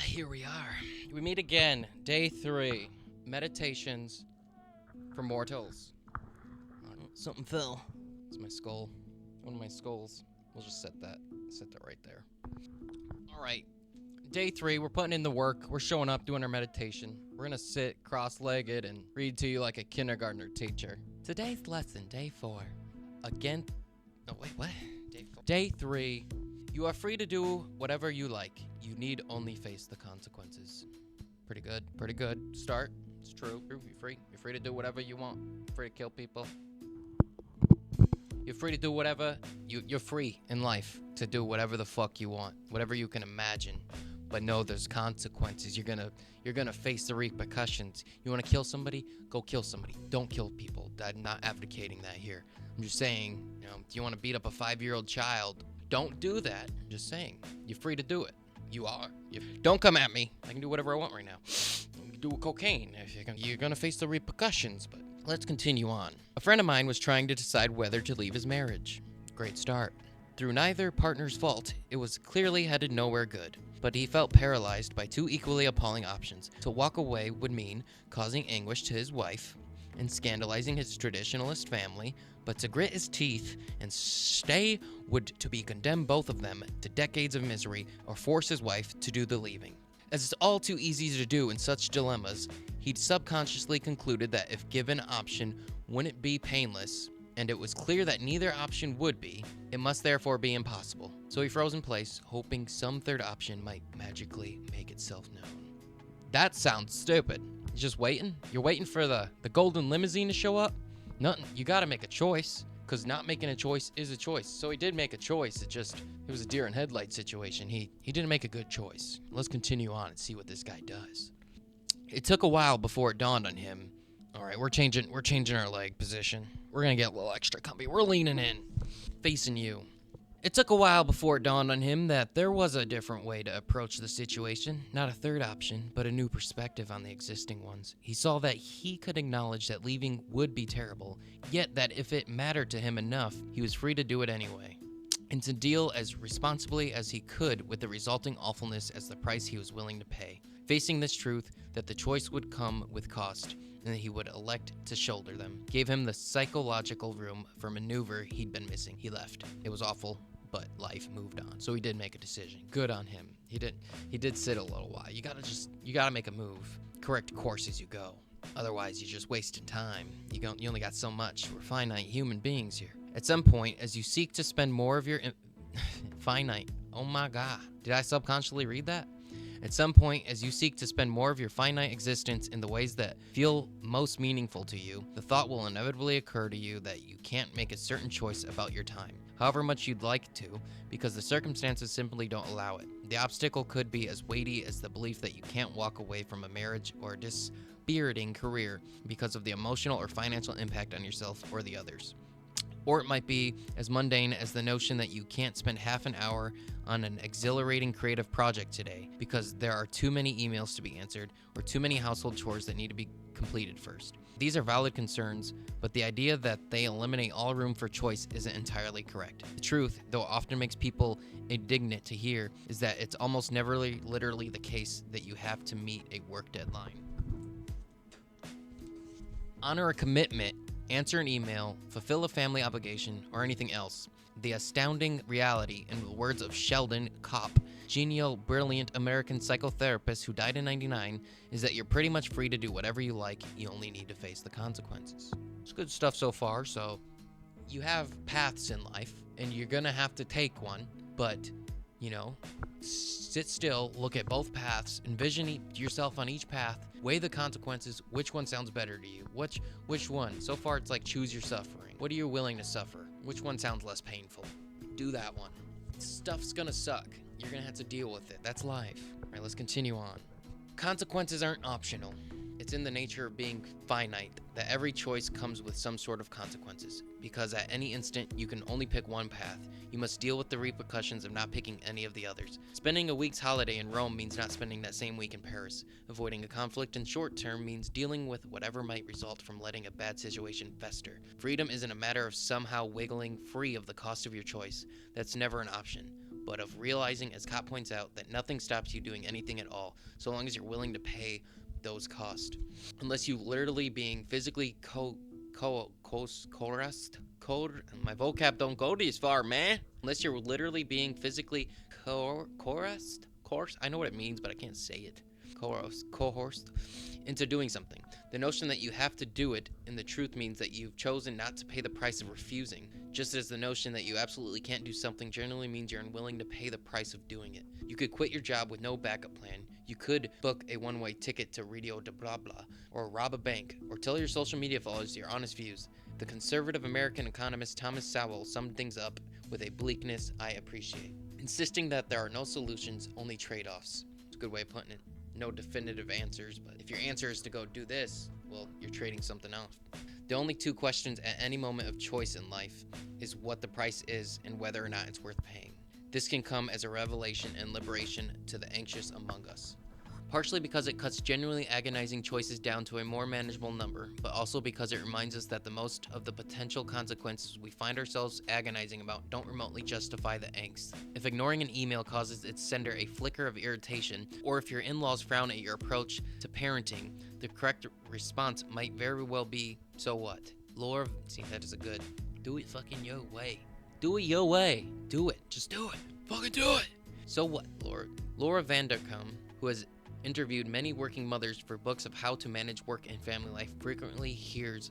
Here we are. We meet again. Day 3. Meditations for mortals. Something fell. It's my skull. One of my skulls. We'll just set that right there. Alright. Day 3, we're putting in the work. We're showing up, doing our meditation. We're gonna sit cross-legged and read to you like a kindergartner teacher. Today's lesson, day 4. Again. Oh, wait, what? Day 4. Day 3. You are free to do whatever you like. You need only face the consequences. Pretty good. Pretty good. Start. It's true. You're free. You're free to do whatever you want. You're free to kill people. You're free to do whatever. You're free in life to do whatever the fuck you want. Whatever you can imagine. But no, there's consequences. You're gonna face the repercussions. You wanna kill somebody? Go kill somebody. Don't kill people. I'm not advocating that here. I'm just saying, if you wanna beat up a 5-year-old child, don't do that. I'm just saying. You're free to do it. You are. Don't come at me. I can do whatever I want right now. You can do cocaine. You're gonna face the repercussions, but let's continue on. A friend of mine was trying to decide whether to leave his marriage. Great start. Through neither partner's fault, it was clearly headed nowhere good. But he felt paralyzed by 2 equally appalling options. To walk away would mean causing anguish to his wife and scandalizing his traditionalist family, but to grit his teeth and stay would to be condemn both of them to decades of misery or force his wife to do the leaving. As it's all too easy to do in such dilemmas, he'd subconsciously concluded that if given an option, wouldn't be painless, and it was clear that neither option would be, it must therefore be impossible. So he froze in place, hoping some third option might magically make itself known. That sounds stupid. You're just waiting? You're waiting for the golden limousine to show up? Nothing. You gotta make a choice, because not making a choice is a choice. So he did make a choice. It was a deer in headlights situation. He didn't make a good choice. Let's continue on and see what this guy does. It took a while before it dawned on him. All right, we're changing our leg position. We're gonna get a little extra comfy. We're leaning in, facing you. It took a while before it dawned on him that there was a different way to approach the situation, not a third option, but a new perspective on the existing ones. He saw that he could acknowledge that leaving would be terrible, yet that if it mattered to him enough, he was free to do it anyway, and to deal as responsibly as he could with the resulting awfulness as the price he was willing to pay. Facing this truth that the choice would come with cost, and that he would elect to shoulder them, gave him the psychological room for maneuver he'd been missing. He left. It was awful, but life moved on. So he did make a decision. Good on him. He did sit a little while. You gotta make a move. Correct course as you go. Otherwise, you're just wasting time. You only got so much. We're finite human beings here. At some point, as you seek to spend more of your finite. Oh my God. Did I subconsciously read that? At some point, as you seek to spend more of your finite existence in the ways that feel most meaningful to you, the thought will inevitably occur to you that you can't make a certain choice about your time, however much you'd like to, because the circumstances simply don't allow it. The obstacle could be as weighty as the belief that you can't walk away from a marriage or a dispiriting career because of the emotional or financial impact on yourself or the others. Or it might be as mundane as the notion that you can't spend half an hour on an exhilarating creative project today because there are too many emails to be answered or too many household chores that need to be completed first. These are valid concerns, but the idea that they eliminate all room for choice isn't entirely correct. The truth, though it often makes people indignant to hear, is that it's almost never literally the case that you have to meet a work deadline. Honor a commitment. Answer an email, fulfill a family obligation, or anything else. The astounding reality, in the words of Sheldon Kopp, genial, brilliant American psychotherapist who died in '99, is that you're pretty much free to do whatever you like. You only need to face the consequences. It's good stuff so far. So you have paths in life, and you're gonna have to take one, but sit still, look at both paths, envision yourself on each path, weigh the consequences. Which one sounds better to you? Which one? So far, it's like choose your suffering. What are you willing to suffer? Which one sounds less painful? Do that one. Stuff's gonna suck. You're gonna have to deal with it. That's life. All right, let's continue on. Consequences aren't optional. It's in the nature of being finite that every choice comes with some sort of consequences, because at any instant you can only pick one path. You must deal with the repercussions of not picking any of the others. Spending a week's holiday in Rome means not spending that same week in Paris. Avoiding a conflict in short term means dealing with whatever might result from letting a bad situation fester. Freedom isn't a matter of somehow wiggling free of the cost of your choice. That's never an option. but of realizing, as Scott points out, that nothing stops you doing anything at all, so long as you're willing to pay those costs. Unless you literally being physically my vocab don't go this far, man. Unless you're literally being physically coerced, I know what it means, but I can't say it. Coerced into doing something. The notion that you have to do it in the truth means that you've chosen not to pay the price of refusing, just as the notion that you absolutely can't do something generally means you're unwilling to pay the price of doing it. You could quit your job with no backup plan. You could book a one-way ticket to Radio de Blah Blah, or rob a bank, or tell your social media followers your honest views. The conservative American economist Thomas Sowell summed things up with a bleakness I appreciate, insisting that there are no solutions, only trade-offs. It's a good way of putting it. No definitive answers, but if your answer is to go do this, well, you're trading something off. The only two questions at any moment of choice in life is what the price is and whether or not it's worth paying. This can come as a revelation and liberation to the anxious among us. Partially because it cuts genuinely agonizing choices down to a more manageable number, but also because it reminds us that the most of the potential consequences we find ourselves agonizing about don't remotely justify the angst. If ignoring an email causes its sender a flicker of irritation, or if your in-laws frown at your approach to parenting, the correct response might very well be, so what? Laura, see, that is a good, do it fucking your way. Do it your way. Do it. Just do it. Fucking do it. So what, Laura? Laura Vanderkam, who has interviewed many working mothers for books of how to manage work and family life, frequently hears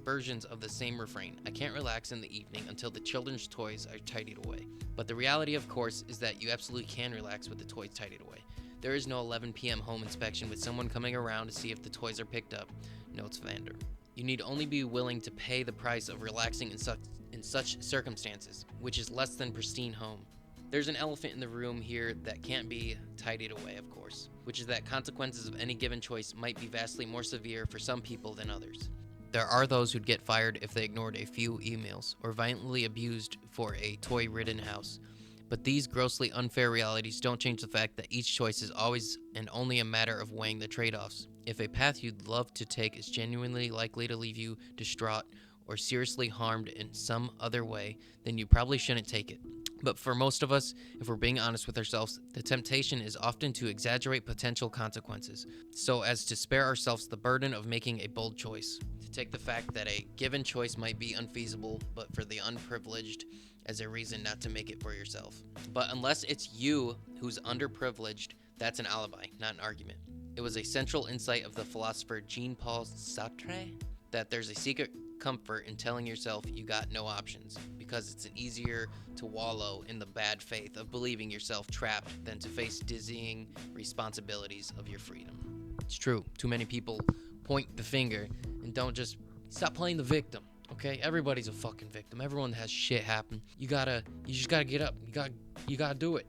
versions of the same refrain. I can't relax in the evening until the children's toys are tidied away. But the reality, of course, is that you absolutely can relax with the toys tidied away. There is no 11 p.m. home inspection with someone coming around to see if the toys are picked up, notes Vander. You need only be willing to pay the price of relaxing in such circumstances, which is less than pristine home. There's an elephant in the room here that can't be tidied away, of course, which is that consequences of any given choice might be vastly more severe for some people than others. There are those who'd get fired if they ignored a few emails, or violently abused for a toy-ridden house. But these grossly unfair realities don't change the fact that each choice is always and only a matter of weighing the trade-offs. If a path you'd love to take is genuinely likely to leave you distraught or seriously harmed in some other way, then you probably shouldn't take it. But for most of us, if we're being honest with ourselves, the temptation is often to exaggerate potential consequences, so as to spare ourselves the burden of making a bold choice. To take the fact that a given choice might be unfeasible, but for the unprivileged, as a reason not to make it for yourself. But unless it's you who's underprivileged, that's an alibi, not an argument. It was a central insight of the philosopher Jean-Paul Sartre that there's a secret comfort in telling yourself you got no options, because it's easier to wallow in the bad faith of believing yourself trapped than to face dizzying responsibilities of your freedom. It's true. Too many people point the finger and don't just stop playing the victim. Okay, everybody's a fucking victim. Everyone has shit happen. You just gotta get up. You gotta do it.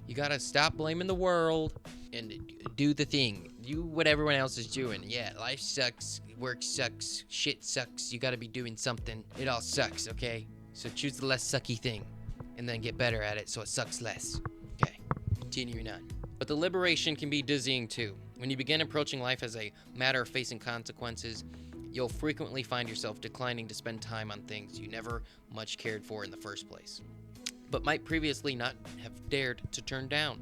You gotta stop blaming the world and do the thing. Do what everyone else is doing. Yeah, life sucks. Work sucks. Shit sucks. You gotta be doing something. It all sucks, okay? So choose the less sucky thing and then get better at it so it sucks less. Okay, continuing on. But the liberation can be dizzying too. When you begin approaching life as a matter of facing consequences, you'll frequently find yourself declining to spend time on things you never much cared for in the first place, but might previously not have dared to turn down.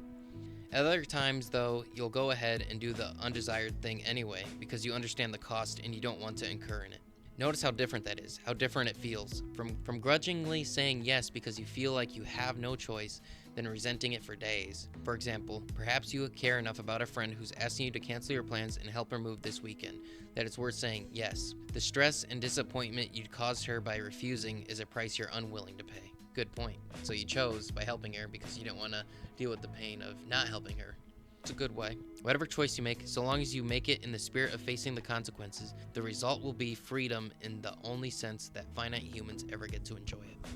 At other times, though, you'll go ahead and do the undesired thing anyway because you understand the cost and you don't want to incur in it. Notice how different that is, how different it feels. From grudgingly saying yes because you feel like you have no choice, then resenting it for days. For example, perhaps you care enough about a friend who's asking you to cancel your plans and help her move this weekend that it's worth saying yes. The stress and disappointment you'd caused her by refusing is a price you're unwilling to pay. Good point. So you chose by helping her because you didn't want to deal with the pain of not helping her. It's a good way. Whatever choice you make, so long as you make it in the spirit of facing the consequences, the result will be freedom in the only sense that finite humans ever get to enjoy it.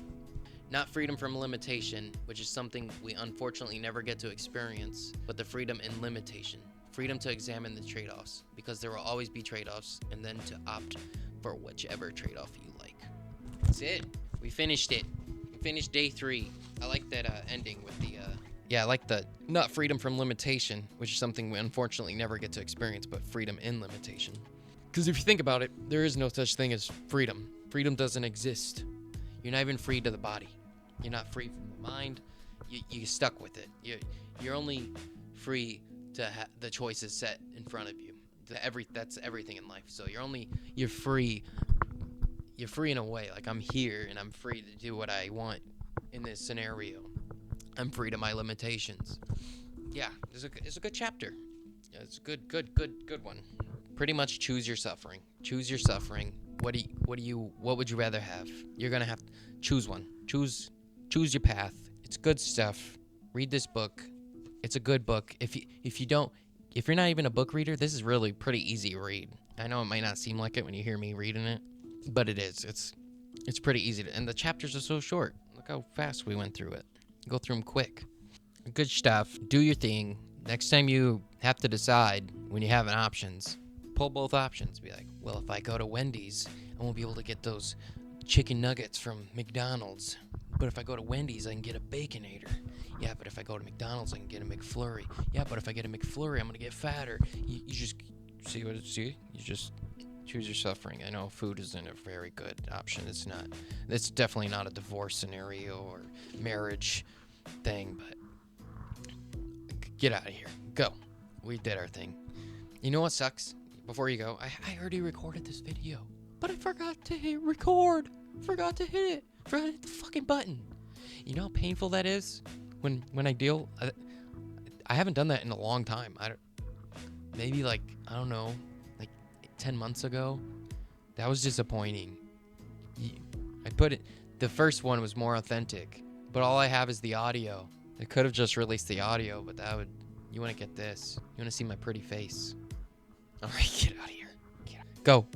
Not freedom from limitation, which is something we unfortunately never get to experience, but the freedom in limitation. Freedom to examine the trade-offs, because there will always be trade-offs, and then to opt for whichever trade-off you like. That's it. We finished it. We finished day 3. I like that ending with the... I like the not freedom from limitation, which is something we unfortunately never get to experience, but freedom in limitation. Because if you think about it, there is no such thing as freedom. Freedom doesn't exist. You're not even free to the body. You're not free from the mind. you stuck with it. You're only free to have the choices set in front of you. That's everything in life. So you're free. You're free in a way. Like, I'm here and I'm free to do what I want in this scenario. I'm free to my limitations. Yeah, it's a good chapter. Yeah, it's a good one. Pretty much choose your suffering. Choose your suffering. What would you rather have? You're gonna have to choose one. Choose your path. It's good stuff. Read this book. It's a good book. If you're not even a book reader, this is really pretty easy to read. I know it might not seem like it when you hear me reading it, but it is. It's pretty easy and the chapters are so short. Look how fast we went through it. Go through them quick. Good stuff. Do your thing. Next time you have to decide when you have options, pull both options. Be like, well, if I go to Wendy's, I won't be able to get those chicken nuggets from McDonald's. But if I go to Wendy's, I can get a Baconator. Yeah, but if I go to McDonald's, I can get a McFlurry. Yeah, but if I get a McFlurry, I'm going to get fatter. You just see? You just choose your suffering. I know food isn't a very good option. It's not. It's definitely not a divorce scenario or marriage thing, but get out of here. Go. We did our thing. You know what sucks? Before you go, I already recorded this video, but I forgot to hit record. Forgot to hit it. Forgot to hit the fucking button. You know how painful that is? When I deal... I haven't done that in a long time. Maybe like, I don't know, like 10 months ago. That was disappointing. I put it... The first one was more authentic, but all I have is the audio. I could have just released the audio, but that would... You want to get this. You want to see my pretty face. Alright, get out of here. Go.